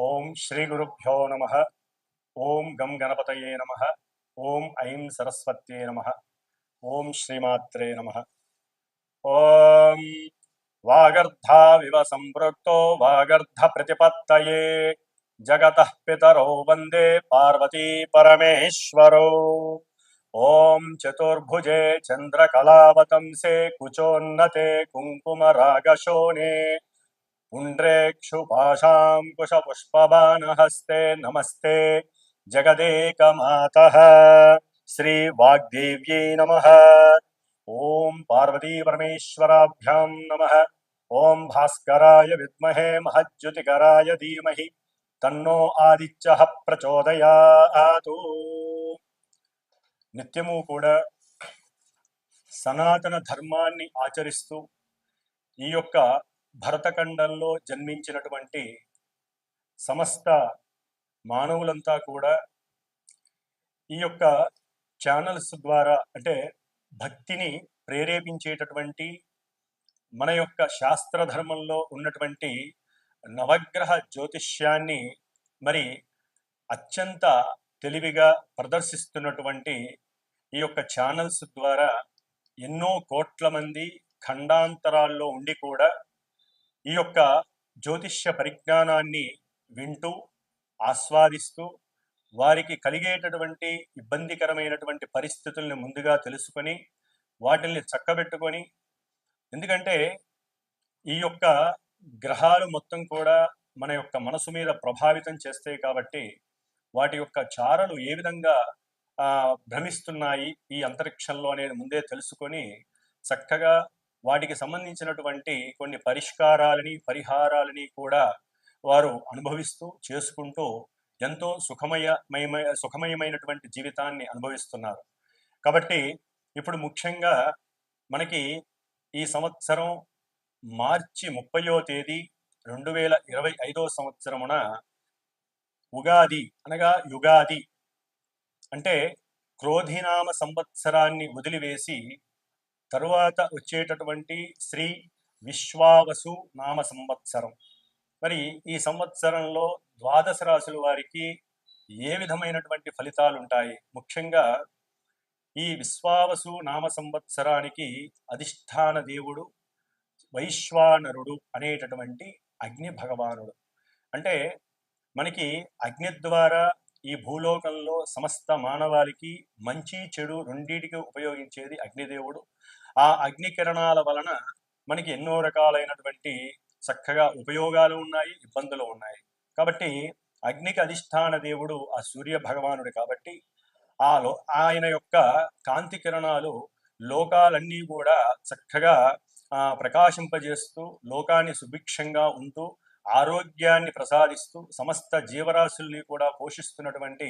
ఓం శ్రీ గురుభ్యో నమః. ఓం గం గణపతయే నమః. ఓం ఐం సరస్వత్యే నమః. ఓం శ్రీమాత్రే నమః. ఓం వాగర్ధావివ సంపృక్తో వాగర్ధ ప్రతిపత్తయే జగతః పితరో వందే పార్వతీ పరమేశ్వరో. ఓం చతుర్భుజే చంద్రకళావతంసే కుచోన్నతే కుంకుమరాగశోనే पुण्ड्रेक्षुपाशाङ्कुशपुष्पबाणहस्ते नमस्ते जगदेकमातः श्रीवाग्देव्यै नमः. ॐ पार्वतीपरमेश्वराभ्यां नमः. ॐ भास्कराय विद्महे महज्योतिकराय धीमहि तन्नो आदित्यः प्रचोदयातु. నిత్యము కూడా సనాతన ధర్మాన్ని ఆచరిస్తూ ఈ యొక్క భరతఖండంలో జన్మించినటువంటి సమస్త మానవులంతా కూడా ఈ యొక్క ఛానల్స్ ద్వారా అంటే భక్తిని ప్రేరేపించేటటువంటి మన యొక్క శాస్త్ర ధర్మంలో ఉన్నటువంటి నవగ్రహ జ్యోతిష్యాన్ని మరి అత్యంత తెలివిగా ప్రదర్శిస్తున్నటువంటి ఈ యొక్క ఛానల్స్ ద్వారా ఎన్నో కోట్ల మంది ఖండాంతరాల్లో ఉండి కూడా ఈ యొక్క జ్యోతిష్య పరిజ్ఞానాన్ని వింటూ ఆస్వాదిస్తూ వారికి కలిగేటటువంటి ఇబ్బందికరమైనటువంటి పరిస్థితుల్ని ముందుగా తెలుసుకొని వాటిల్ని చక్కబెట్టుకొని, ఎందుకంటే ఈ యొక్క గ్రహాలు మొత్తం కూడా మన యొక్క మనసు మీద ప్రభావితం చేస్తాయి కాబట్టి వాటి యొక్క చారలు ఏ విధంగా భ్రమిస్తున్నాయి ఈ అంతరిక్షంలో అనేది ముందే తెలుసుకొని చక్కగా వాటికి సంబంధించినటువంటి కొన్ని పరిహారాలని కూడా వారు అనుభవిస్తూ చేసుకుంటూ ఎంతో సుఖమయమైనటువంటి జీవితాన్ని అనుభవిస్తున్నారు. కాబట్టి ఇప్పుడు ముఖ్యంగా మనకి ఈ సంవత్సరం మార్చి 30వ తేదీ 2025వ సంవత్సరమున ఉగాది అనగా యుగాది అంటే క్రోధినామ సంవత్సరాన్ని వదిలివేసి తరువాత వచ్చేటటువంటి శ్రీ విశ్వావసు నామ సంవత్సరం. మరి ఈ సంవత్సరంలో ద్వాదశ రాశుల వారికి ఏ విధమైనటువంటి ఫలితాలు ఉంటాయి? ముఖ్యంగా ఈ విశ్వావసు నామ సంవత్సరానికి అధిష్టాన దేవుడు వైశ్వానరుడు అనేటటువంటి అగ్ని భగవానుడు. అంటే మనకి అగ్ని ద్వారా ఈ భూలోకంలో సమస్త మానవాళికి మంచి చెడు రెండింటికి ఉపయోగించేది అగ్నిదేవుడు. ఆ అగ్ని కిరణాల వలన మనకి ఎన్నో రకాలైనటువంటి చక్కగా ఉపయోగాలు ఉన్నాయి, ఇబ్బందులు ఉన్నాయి. కాబట్టి అగ్నికి అధిష్టాన దేవుడు ఆ సూర్య భగవానుడు కాబట్టి ఆయన యొక్క కాంతి కిరణాలు లోకాలన్నీ కూడా చక్కగా ప్రకాశింపజేస్తూ లోకాన్ని సుభిక్షంగా ఉంటూ ఆరోగ్యాన్ని ప్రసాదిస్తూ సమస్త జీవరాశుల్ని కూడా పోషిస్తున్నటువంటి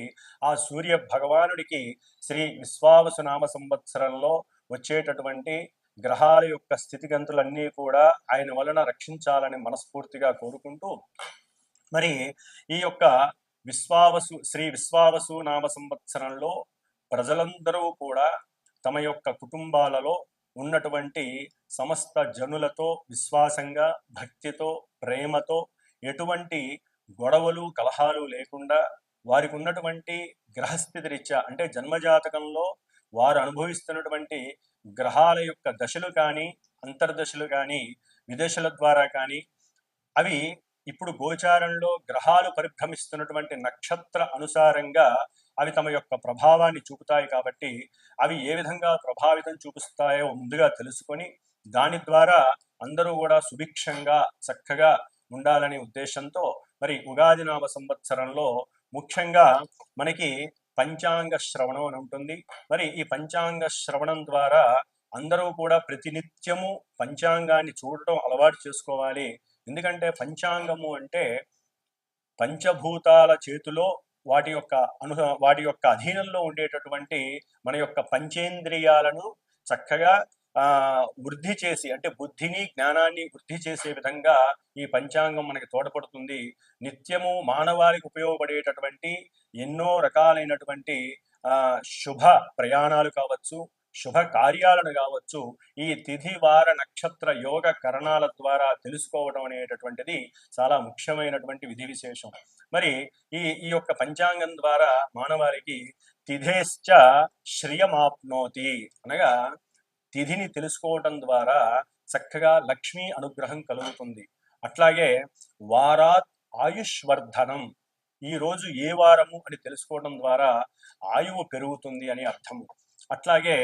ఆ సూర్య భగవానుడికి శ్రీ విశ్వావసు నామ సంవత్సరంలో వచ్చేటటువంటి గ్రహాల యొక్క స్థితిగతులన్నీ కూడా ఆయన వలన రక్షించాలని మనస్ఫూర్తిగా కోరుకుంటూ, మరి ఈ యొక్క శ్రీ విశ్వావసు నామ సంవత్సరంలో ప్రజలందరూ కూడా తమ యొక్క కుటుంబాలలో ఉన్నటువంటి సమస్త జనులతో విశ్వాసంగా, భక్తితో, ప్రేమతో, ఎటువంటి గొడవలు కలహాలు లేకుండా వారికి ఉన్నటువంటి గ్రహస్థితి రీత్యా అంటే జన్మజాతకంలో వారు అనుభవిస్తున్నటువంటి గ్రహాల యొక్క దశలు కానీ, అంతర్దశలు కానీ, విదశల ద్వారా కానీ అవి ఇప్పుడు గోచారంలో గ్రహాలు పరిభ్రమిస్తున్నటువంటి నక్షత్ర అనుసారంగా అవి తమ యొక్క ప్రభావాన్ని చూపుతాయి. కాబట్టి అవి ఏ విధంగా ప్రభావితం చూపిస్తాయో ముందుగా తెలుసుకొని దాని ద్వారా అందరూ కూడా సుభిక్షంగా చక్కగా ఉండాలనే ఉద్దేశంతో మరి ఉగాది నామ సంవత్సరంలో ముఖ్యంగా మనకి పంచాంగ శ్రవణం అని ఉంటుంది. మరి ఈ పంచాంగ శ్రవణం ద్వారా అందరూ కూడా ప్రతినిత్యము పంచాంగాన్ని చూడటం అలవాటు చేసుకోవాలి. ఎందుకంటే పంచాంగము అంటే పంచభూతాల చేతిలో వాటి యొక్క అధీనంలో ఉండేటటువంటి మన యొక్క పంచేంద్రియాలను చక్కగా వృద్ధి చేసి, అంటే బుద్ధిని జ్ఞానాన్ని వృద్ధి చేసే విధంగా ఈ పంచాంగం మనకి తోడ్పడుతుంది. నిత్యము మానవాళికి ఉపయోగపడేటటువంటి ఎన్నో రకాలైనటువంటి శుభ ప్రయాణాలు కావచ్చు, శుభ కార్యాలను కావచ్చు ఈ తిథి వార నక్షత్ర యోగ కరణాల ద్వారా తెలుసుకోవడం అనేటటువంటిది చాలా ముఖ్యమైనటువంటి విధి విశేషం. మరి ఈ ఈ యొక్క పంచాంగం ద్వారా మానవాళికి తిథేశ్చ శ్రియమాప్నోతి అనగా తిథిని తెలుసుకోవటం ద్వారా చక్కగా లక్ష్మీ అనుగ్రహం కలుగుతుంది. అట్లాగే వారాత్ ఆయుష్వర్ధనం, ఈ రోజు ఏ వారము అని తెలుసుకోవడం ద్వారా ఆయువు పెరుగుతుంది అని అర్థము. అట్లాగే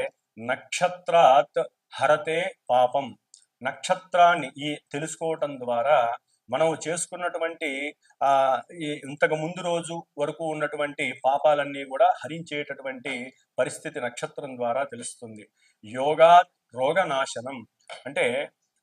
నక్షత్రాత్ హరతే పాపం, నక్షత్రాన్ని ఈ తెలుసుకోవటం ద్వారా మనం చేసుకున్నటువంటి ఇంతకు ముందు రోజు వరకు ఉన్నటువంటి పాపాలన్నీ కూడా హరించేటటువంటి పరిస్థితి నక్షత్రం ద్వారా తెలుస్తుంది. యోగా రోగనాశనం, అంటే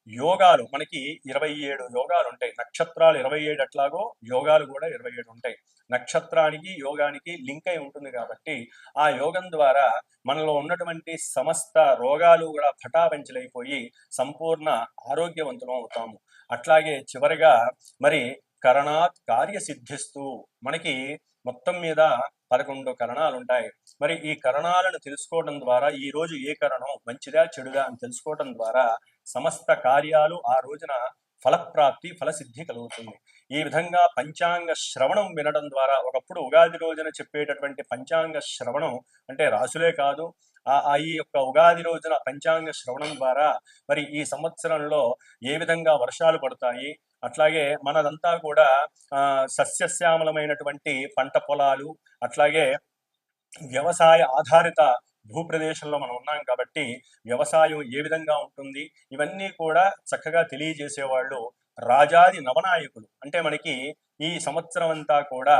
యోగాలు మనకి 27 యోగాలు ఉంటాయి. నక్షత్రాలు 27 అట్లాగో యోగాలు కూడా 27 ఉంటాయి. నక్షత్రానికి యోగానికి లింక్ అయి ఉంటుంది కాబట్టి ఆ యోగం ద్వారా మనలో ఉన్నటువంటి సమస్త రోగాలు కూడా పటాపంచలైపోయి సంపూర్ణ ఆరోగ్యవంతులం అవుతాము. అట్లాగే చివరిగా మరి కరణాత్ కార్యసిద్ధిస్తూ, మనకి మొత్తం మీద 11 కరణాలు ఉంటాయి. మరి ఈ కరణాలను తెలుసుకోవడం ద్వారా ఈ రోజు ఏ కరణం మంచిదా చెడుదా అని తెలుసుకోవడం ద్వారా సమస్త కార్యాలు ఆ రోజున ఫలప్రాప్తి ఫలసిద్ధి కలుగుతుంది. ఈ విధంగా పంచాంగ శ్రవణం వినడం ద్వారా, ఒకప్పుడు ఉగాది రోజున చెప్పేటటువంటి పంచాంగ శ్రవణం అంటే రాసులే కాదు, ఈ యొక్క ఉగాది రోజున పంచాంగ శ్రవణం ద్వారా మరి ఈ సంవత్సరంలో ఏ విధంగా వర్షాలు పడతాయి, అట్లాగే మనదంతా కూడా సస్యశ్యామలమైనటువంటి పంట పొలాలు, అట్లాగే వ్యవసాయ ఆధారిత భూప్రదేశంలో మనం ఉన్నాం కాబట్టి వ్యవసాయం ఏ విధంగా ఉంటుంది ఇవన్నీ కూడా చక్కగా తెలియజేసేవాళ్ళు రాజాది నవనాయకులు. అంటే మనకి ఈ సంవత్సరం అంతా కూడా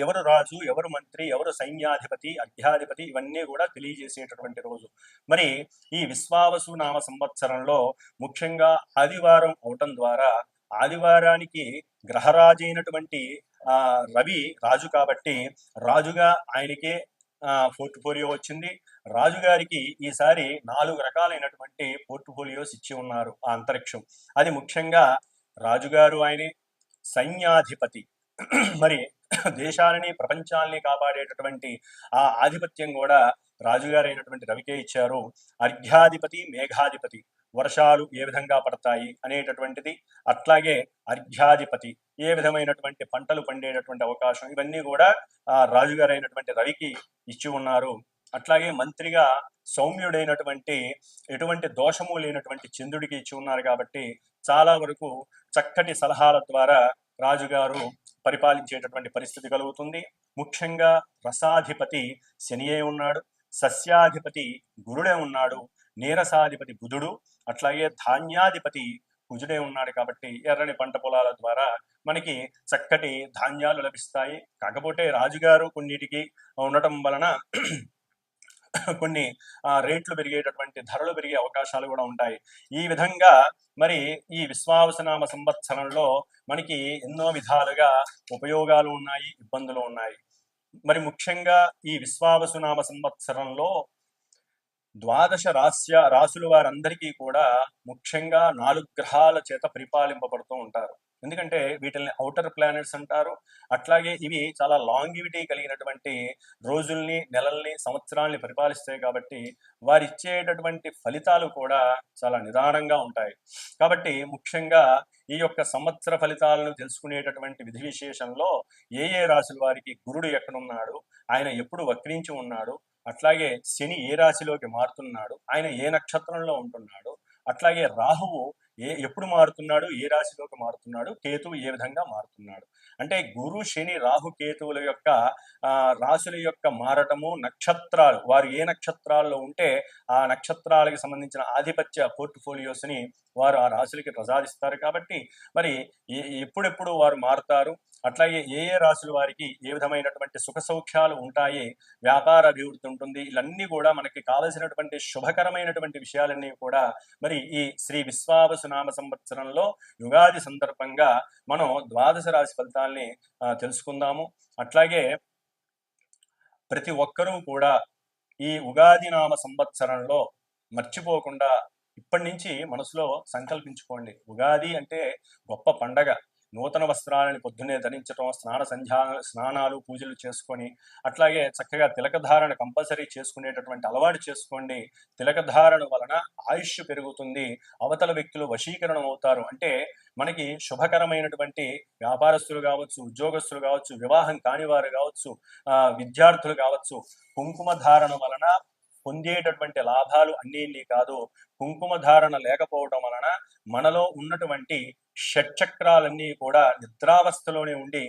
ఎవరు రాజు, ఎవరు మంత్రి, ఎవరు సైన్యాధిపతి, అధ్యాధిపతి ఇవన్నీ కూడా తెలియజేసేటటువంటి రోజు. మరి ఈ విశ్వావసు నామ సంవత్సరంలో ముఖ్యంగా ఆదివారం అవటం ద్వారా, ఆదివారానికి గ్రహరాజు అయినటువంటి రవి రాజు కాబట్టి రాజుగా ఆయనకే పోర్ట్ఫోలియో వచ్చింది. రాజుగారికి ఈసారి 4 రకాలైనటువంటి పోర్ట్ఫోలియోస్ ఇచ్చి ఉన్నారు ఆ అంతరిక్షం. అది ముఖ్యంగా రాజుగారు ఆయనే సైన్యాధిపతి, మరి దేశాలని ప్రపంచాలని కాపాడేటటువంటి ఆ ఆధిపత్యం కూడా రాజుగారైనటువంటి రవికే ఇచ్చారు. అర్ఘ్యాధిపతి మేఘాధిపతి, వర్షాలు ఏ విధంగా పడతాయి అనేటటువంటిది, అట్లాగే అర్ఘ్యాధిపతి ఏ విధమైనటువంటి పంటలు పండేటటువంటి అవకాశం, ఇవన్నీ కూడా రాజుగారైనటువంటి రవికి ఇచ్చి ఉన్నారు. అట్లాగే మంత్రిగా సౌమ్యుడైనటువంటి ఎటువంటి దోషము లేనటువంటి చంద్రుడికి ఇచ్చి ఉన్నారు కాబట్టి చాలా వరకు చక్కటి సలహాల ద్వారా రాజుగారు పరిపాలించేటటువంటి పరిస్థితి కలుగుతుంది. ముఖ్యంగా రసాధిపతి శనియే ఉన్నాడు, సస్యాధిపతి గురుడే ఉన్నాడు, నీరసాధిపతి బుధుడు, అట్లాగే ధాన్యాధిపతి కుజుడే ఉన్నాడు కాబట్టి ఎర్రని పంట పొలాల ద్వారా మనకి చక్కటి ధాన్యాలు లభిస్తాయి. కాకపోతే రాజుగారు కొన్నిటికి ఉండటం వలన కొన్ని రేట్లు పెరిగేటటువంటి ధరలు పెరిగే అవకాశాలు కూడా ఉంటాయి. ఈ విధంగా మరి ఈ విశ్వావసునామ సంవత్సరంలో మనకి ఎన్నో విధాలుగా ఉపయోగాలు ఉన్నాయి, ఇబ్బందులు ఉన్నాయి. మరి ముఖ్యంగా ఈ విశ్వావసునామ సంవత్సరంలో ద్వాదశ రాసుల వారందరికీ కూడా ముఖ్యంగా 4 గ్రహాల చేత పరిపాలింపబడుతూ ఉంటారు. ఎందుకంటే వీటిని ఔటర్ ప్లానెట్స్ అంటారు. అట్లాగే ఇవి చాలా లాంగివిటీ కలిగినటువంటి రోజుల్ని, నెలల్ని, సంవత్సరాల్ని పరిపాలిస్తాయి కాబట్టి వారు ఇచ్చేటటువంటి ఫలితాలు కూడా చాలా నిదానంగా ఉంటాయి. కాబట్టి ముఖ్యంగా ఈ యొక్క సంవత్సర ఫలితాలను తెలుసుకునేటటువంటి విధి విశేషంలో ఏ రాశుల వారికి గురుడు ఎక్కడున్నాడు, ఆయన ఎప్పుడు వక్రించి ఉన్నాడు, అట్లాగే శని ఏ రాశిలోకి మారుతున్నాడు, ఆయన ఏ నక్షత్రంలో ఉంటున్నాడు, అట్లాగే రాహువు ఎప్పుడు మారుతున్నాడు, ఏ రాశిలోకి మారుతున్నాడు, కేతువు ఏ విధంగా మారుతున్నాడు. అంటే గురు శని రాహు కేతువుల యొక్క రాశుల యొక్క మారటము, నక్షత్రాలు వారు ఏ నక్షత్రాల్లో ఉంటే ఆ నక్షత్రాలకు సంబంధించిన ఆధిపత్య పోర్ట్ఫోలియోస్ని వారు ఆ రాశులకి ప్రసాదిస్తారు. కాబట్టి మరి ఎప్పుడెప్పుడు వారు మారుతారు, అట్లాగే ఏ రాశుల వారికి ఏ విధమైనటువంటి సుఖ సౌఖ్యాలు ఉంటాయి, వ్యాపార అభివృద్ధి ఉంటుంది, ఇవన్నీ కూడా మనకి కావలసినటువంటి శుభకరమైనటువంటి విషయాలన్నీ కూడా మరి ఈ శ్రీ విశ్వావసునామ సంవత్సరంలో యుగాది సందర్భంగా మనం ద్వాదశ రాశి ఫలితాల్ని తెలుసుకుందాము. అట్లాగే ప్రతి ఒక్కరూ కూడా ఈ ఉగాది నామ సంవత్సరంలో మర్చిపోకుండా ఇప్పటి నుంచి మనసులో సంకల్పించుకోండి. ఉగాది అంటే గొప్ప పండగ. నూతన వస్త్రాలని పొద్దున్నే ధరించడం, స్నానాలు పూజలు చేసుకొని అట్లాగే చక్కగా తిలకధారణ కంపల్సరీ చేసుకునేటటువంటి అలవాటు చేసుకోండి. తిలకధారణ వలన ఆయుష్ పెరుగుతుంది, అవతల వ్యక్తులు వశీకరణం అవుతారు. అంటే మనకి శుభకరమైనటువంటి వ్యాపారస్తులు కావచ్చు, ఉద్యోగస్తులు కావచ్చు, వివాహం కానివారు కావచ్చు, విద్యార్థులు కావచ్చు, కుంకుమ ధారణ వలన పొందేటటువంటి లాభాలు అన్నీ కాదు. కుంకుమ ధారణ లేకపోవడం వలన మనలో ఉన్నటువంటి షట్చక్రాలన్నీ కూడా నిద్రావస్థలోనే ఉండి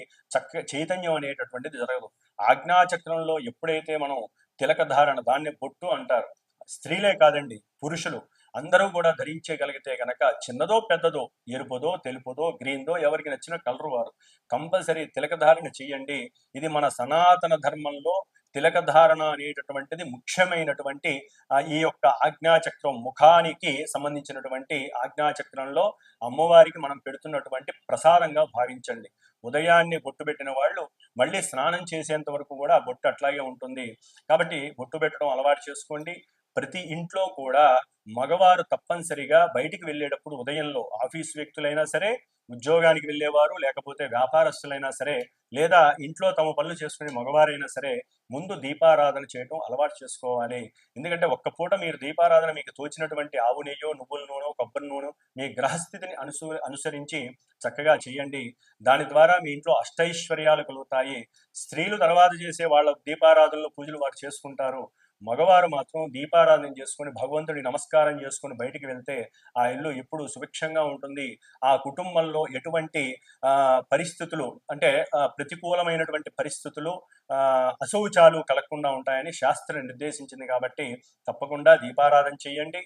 చైతన్యం అనేటటువంటిది జరగదు. ఆజ్ఞాచక్రంలో ఎప్పుడైతే మనం తిలక ధారణ, దాన్ని బొట్టు అంటారు, స్త్రీలే కాదండి, పురుషులు అందరూ కూడా ధరించగలిగితే గనక చిన్నదో పెద్దదో, ఎరుపుదో తెలుపుదో గ్రీన్దో ఎవరికి నచ్చిన కలరు వారు కంపల్సరీ తిలక ధారణ చెయ్యండి. ఇది మన సనాతన ధర్మంలో తిలక ధారణ అనేటటువంటిది ముఖ్యమైనటువంటి ఈ యొక్క ఆజ్ఞాచక్రం, ముఖానికి సంబంధించినటువంటి ఆజ్ఞాచక్రంలో అమ్మవారికి మనం పెడుతున్నటువంటి ప్రసాదంగా భావించండి. ఉదయాన్నే బొట్టు పెట్టిన వాళ్ళు మళ్ళీ స్నానం చేసేంత వరకు కూడా ఆ బొట్టు అట్లాగే ఉంటుంది. కాబట్టి బొట్టు పెట్టడం అలవాటు చేసుకోండి. ప్రతి ఇంట్లో కూడా మగవారు తప్పనిసరిగా బయటికి వెళ్ళేటప్పుడు ఉదయంలో, ఆఫీసు వ్యక్తులైనా సరే, ఉద్యోగానికి వెళ్ళేవారు, లేకపోతే వ్యాపారస్తులైనా సరే, లేదా ఇంట్లో తమ పనులు చేసుకునే మగవారైనా సరే, ముందు దీపారాధన చేయడం అలవాటు చేసుకోవాలి. ఎందుకంటే ఒక్క పూట మీరు దీపారాధన మీకు తోచినటువంటి ఆవు నెయ్యో, నువ్వుల నూనె, కొబ్బరి నూనె మీ గ్రహస్థితిని అనుసరించి చక్కగా చేయండి. దాని ద్వారా మీ ఇంట్లో అష్టైశ్వర్యాలు కలుగుతాయి. స్త్రీలు తర్వాత చేసే వాళ్ళ దీపారాధనలో పూజలు వారు చేసుకుంటారు. మగవారు మాత్రం దీపారాధన చేసుకుని భగవంతుడి నమస్కారం చేసుకుని బయటికి వెళ్తే ఆ ఇల్లు ఎప్పుడు సుభిక్షంగా ఉంటుంది. ఆ కుటుంబంలో ఎటువంటి పరిస్థితులు అంటే ప్రతికూలమైనటువంటి పరిస్థితులు, అశౌచాలు కలగకుండా ఉంటాయని శాస్త్రం నిర్దేశించింది. కాబట్టి తప్పకుండా దీపారాధన చేయండి.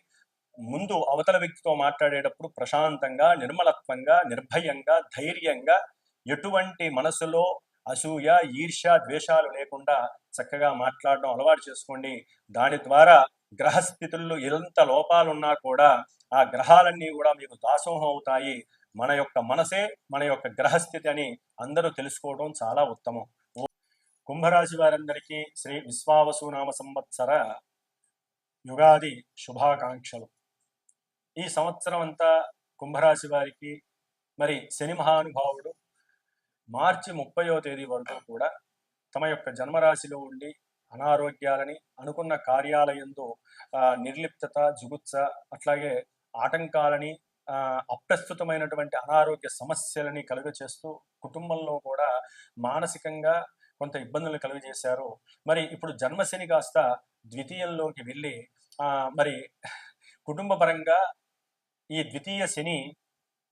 ముందు అవతల వ్యక్తితో మాట్లాడేటప్పుడు ప్రశాంతంగా, నిర్మలత్వంగా, నిర్భయంగా, ధైర్యంగా, ఎటువంటి మనసులో అసూయ, ఈర్ష్య, ద్వేషాలు లేకుండా చక్కగా మాట్లాడడం అలవాటు చేసుకోండి. దాని ద్వారా గ్రహస్థితుల్లో ఎంత లోపాలున్నా కూడా ఆ గ్రహాలన్నీ కూడా మీకు దాసోహం అవుతాయి. మన యొక్క మనసే మన యొక్క గ్రహస్థితి అని అందరూ తెలుసుకోవడం చాలా ఉత్తమం. కుంభరాశి వారందరికీ శ్రీ విశ్వావసునామ సంవత్సర యుగాది శుభాకాంక్షలు. ఈ సంవత్సరం అంతా కుంభరాశి వారికి మరి శని మహానుభావుడు మార్చి 30వ తేదీ వరకు కూడా తమ యొక్క జన్మరాశిలో ఉండి అనారోగ్యాలని, అనుకున్న కార్యాలయంలో నిర్లిప్తత, జుగుత్స, అట్లాగే ఆటంకాలని, అప్రస్తుతమైనటువంటి అనారోగ్య సమస్యలని కలుగచేస్తూ కుటుంబంలో కూడా మానసికంగా కొంత ఇబ్బందులను కలుగజేశారు. మరి ఇప్పుడు జన్మశని కాస్త ద్వితీయంలోకి వెళ్ళి మరి కుటుంబ పరంగా ఈ ద్వితీయ శని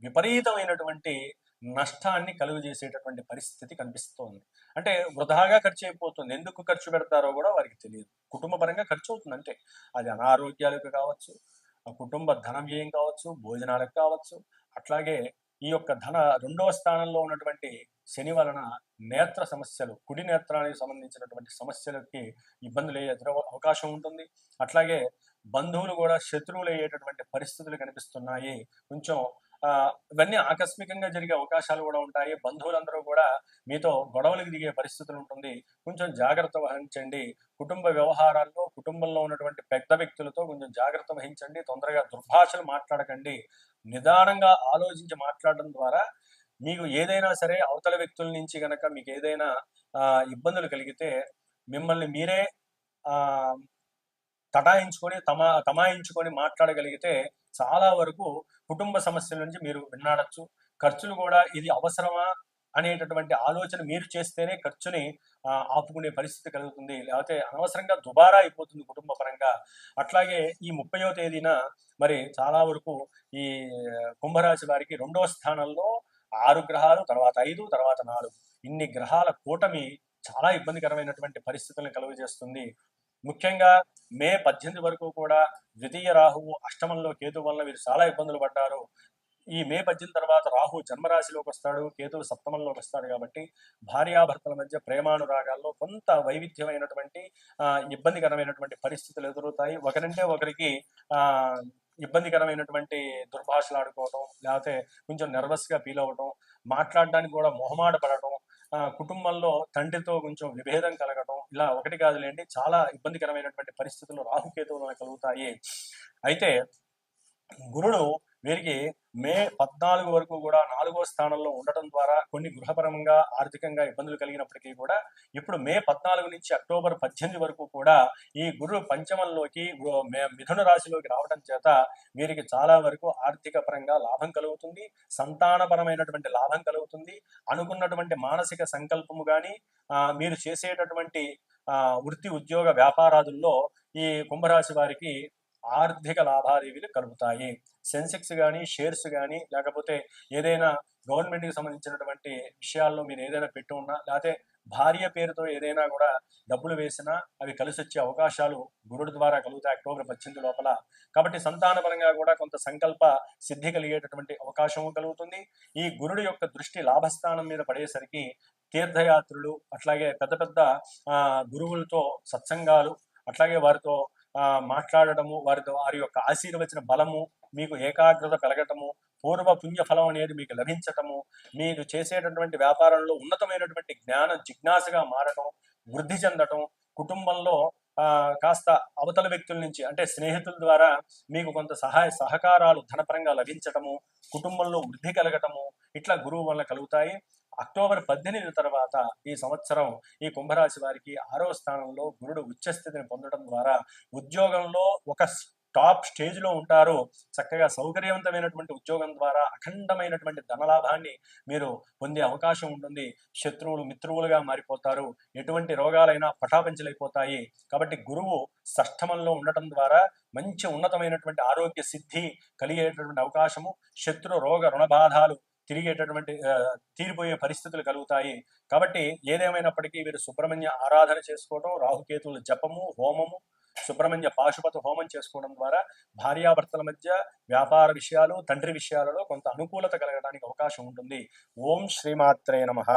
విపరీతమైనటువంటి నష్టాన్ని కలుగజేసేటటువంటి పరిస్థితి కనిపిస్తోంది. అంటే వృధాగా ఖర్చు అయిపోతుంది. ఎందుకు ఖర్చు పెడతారో కూడా వారికి తెలియదు. కుటుంబ పరంగా ఖర్చు అవుతుంది అంటే అది అనారోగ్యాలకు కావచ్చు, కుటుంబ ధన వ్యయం కావచ్చు, భోజనాలకు కావచ్చు. అట్లాగే ఈ యొక్క రెండవ స్థానంలో ఉన్నటువంటి శని వలన నేత్ర సమస్యలు, కుడి నేత్రానికి సంబంధించినటువంటి సమస్యలకి ఇబ్బందులు ఎదురయ్యే అవకాశం ఉంటుంది. అట్లాగే బంధువులు కూడా శత్రువులు అయ్యేటటువంటి పరిస్థితులు కనిపిస్తున్నాయి. కొంచెం ఇవన్నీ ఆకస్మికంగా జరిగే అవకాశాలు కూడా ఉంటాయి. బంధువులందరూ కూడా మీతో గొడవలకు దిగే పరిస్థితులు ఉంటుంది. కొంచెం జాగ్రత్త వహించండి. కుటుంబ వ్యవహారాల్లో కుటుంబంలో ఉన్నటువంటి పెద్ద వ్యక్తులతో కొంచెం జాగ్రత్త వహించండి. తొందరగా దుర్భాషలు మాట్లాడకండి. నిదానంగా ఆలోచించి మాట్లాడడం ద్వారా మీకు ఏదైనా సరే అవతల వ్యక్తుల నుంచి గనక మీకు ఏదైనా ఇబ్బందులు కలిగితే మిమ్మల్ని మీరే తమాయించుకొని మాట్లాడగలిగితే చాలా వరకు కుటుంబ సమస్యల నుంచి మీరు విన్నాడచ్చు. ఖర్చులు కూడా ఇది అవసరమా అనేటటువంటి ఆలోచన మీరు చేస్తేనే ఖర్చుని ఆపుకునే పరిస్థితి కలుగుతుంది. లేకపోతే అనవసరంగా దుబారా అయిపోతుంది కుటుంబ పరంగా. అట్లాగే ఈ 30వ తేదీన మరి చాలా వరకు ఈ కుంభరాశి వారికి 2వ స్థానంలో 6 గ్రహాలు, తర్వాత 5, తర్వాత 4 ఇన్ని గ్రహాల కూటమి చాలా ఇబ్బందికరమైనటువంటి పరిస్థితులను కలుగజేస్తుంది. ముఖ్యంగా మే 18 వరకు కూడా ద్వితీయ రాహువు అష్టమంలో కేతు వల్ల వీరు చాలా ఇబ్బందులు పడ్డారు. ఈ మే 18 తర్వాత రాహు జన్మరాశిలోకి వస్తాడు, కేతువు సప్తమంలోకి వస్తాడు. కాబట్టి భార్యాభర్తల మధ్య ప్రేమానురాగాల్లో కొంత వైవిధ్యమైనటువంటి ఇబ్బందికరమైనటువంటి పరిస్థితులు ఎదురవుతాయి. ఒకరంటే ఒకరికి ఇబ్బందికరమైనటువంటి దుర్భాషలు ఆడుకోవటం, లేకపోతే కొంచెం నర్వస్గా ఫీల్ అవ్వటం, మాట్లాడడానికి కూడా మొహమాట పడటం, కుటుంబంలో తండ్రితో కొంచెం విభేదం కలగటం, ఇలా ఒకటి కాదులేండి చాలా ఇబ్బందికరమైనటువంటి పరిస్థితులు రాహుకేతువులు కలుగుతాయి. అయితే గురుడు వీరికి మే 14 వరకు కూడా 4వ స్థానంలో ఉండటం ద్వారా కొన్ని గృహపరంగా ఆర్థికంగా ఇబ్బందులు కలిగినప్పటికీ కూడా ఇప్పుడు మే 14 నుంచి అక్టోబర్ 18 వరకు కూడా ఈ గురు పంచమంలోకి మిథున రాశిలోకి రావడం చేత వీరికి చాలా వరకు ఆర్థిక పరంగా లాభం కలుగుతుంది, సంతానపరమైనటువంటి లాభం కలుగుతుంది. అనుకున్నటువంటి మానసిక సంకల్పము కానీ మీరు చేసేటటువంటి వృత్తి ఉద్యోగ వ్యాపారాదుల్లో ఈ కుంభరాశి వారికి ఆర్థిక లాభాదేవీలు కలుగుతాయి. సెన్సెక్స్ కానీ షేర్స్ కానీ లేకపోతే ఏదైనా గవర్నమెంట్కి సంబంధించినటువంటి విషయాల్లో మీరు ఏదైనా పెట్టి ఉన్నా లేకపోతే భార్య పేరుతో ఏదైనా కూడా డబ్బులు వేసినా అవి కలిసి వచ్చే అవకాశాలు గురుడు ద్వారా కలుగుతాయి అక్టోబర్ 18 లోపల. కాబట్టి సంతానపరంగా కూడా కొంత సంకల్ప సిద్ధి కలిగేటటువంటి అవకాశం కలుగుతుంది. ఈ గురుడు యొక్క దృష్టి లాభస్థానం మీద పడేసరికి తీర్థయాత్రలు, అట్లాగే పెద్ద పెద్ద గురువులతో సత్సంగాలు, అట్లాగే వారితో మాట్లాడటము, వారి యొక్క ఆశీర్వచన బలము, మీకు ఏకాగ్రత పెరగటము, పూర్వ పుణ్య ఫలం అనేది మీకు లభించటము, మీరు చేసేటటువంటి వ్యాపారంలో ఉన్నతమైనటువంటి జ్ఞానం జిజ్ఞాసగా మారటం, వృద్ధి చెందటం, కుటుంబంలో కాస్త అవతల వ్యక్తుల నుంచి అంటే స్నేహితుల ద్వారా మీకు కొంత సహకారాలు ధనపరంగా లభించటము, కుటుంబంలో వృద్ధి కలగటము, ఇట్లా గురువు వల్ల కలుగుతాయి. అక్టోబర్ 18 తర్వాత ఈ సంవత్సరం ఈ కుంభరాశి వారికి 6వ స్థానంలో గురుడు ఉచ్చస్థితిని పొందడం ద్వారా ఉద్యోగంలో ఒక టాప్ స్టేజ్లో ఉంటారు. చక్కగా సౌకర్యవంతమైనటువంటి ఉద్యోగం ద్వారా అఖండమైనటువంటి ధనలాభాన్ని మీరు పొందే అవకాశం ఉంటుంది. శత్రువులు మిత్రువులుగా మారిపోతారు. ఎటువంటి రోగాలైనా పటాపంచలైపోతాయి. కాబట్టి గురువు షష్ఠమంలో ఉండటం ద్వారా మంచి ఉన్నతమైనటువంటి ఆరోగ్య సిద్ధి కలిగేటటువంటి అవకాశము, శత్రు రోగ రుణబాధాలు తీరిపోయే పరిస్థితులు కలుగుతాయి. కాబట్టి ఏదేమైనప్పటికీ వీరు సుబ్రహ్మణ్య ఆరాధన చేసుకోవడం, రాహుకేతువుల జపము, హోమము, సుబ్రహ్మణ్య పాశుపత హోమం చేసుకోవడం ద్వారా భార్యాభర్తల మధ్య వ్యాపార విషయాలు, తండ్రి విషయాలలో కొంత అనుకూలత కలగడానికి అవకాశం ఉంటుంది. ఓం శ్రీమాత్రే నమః.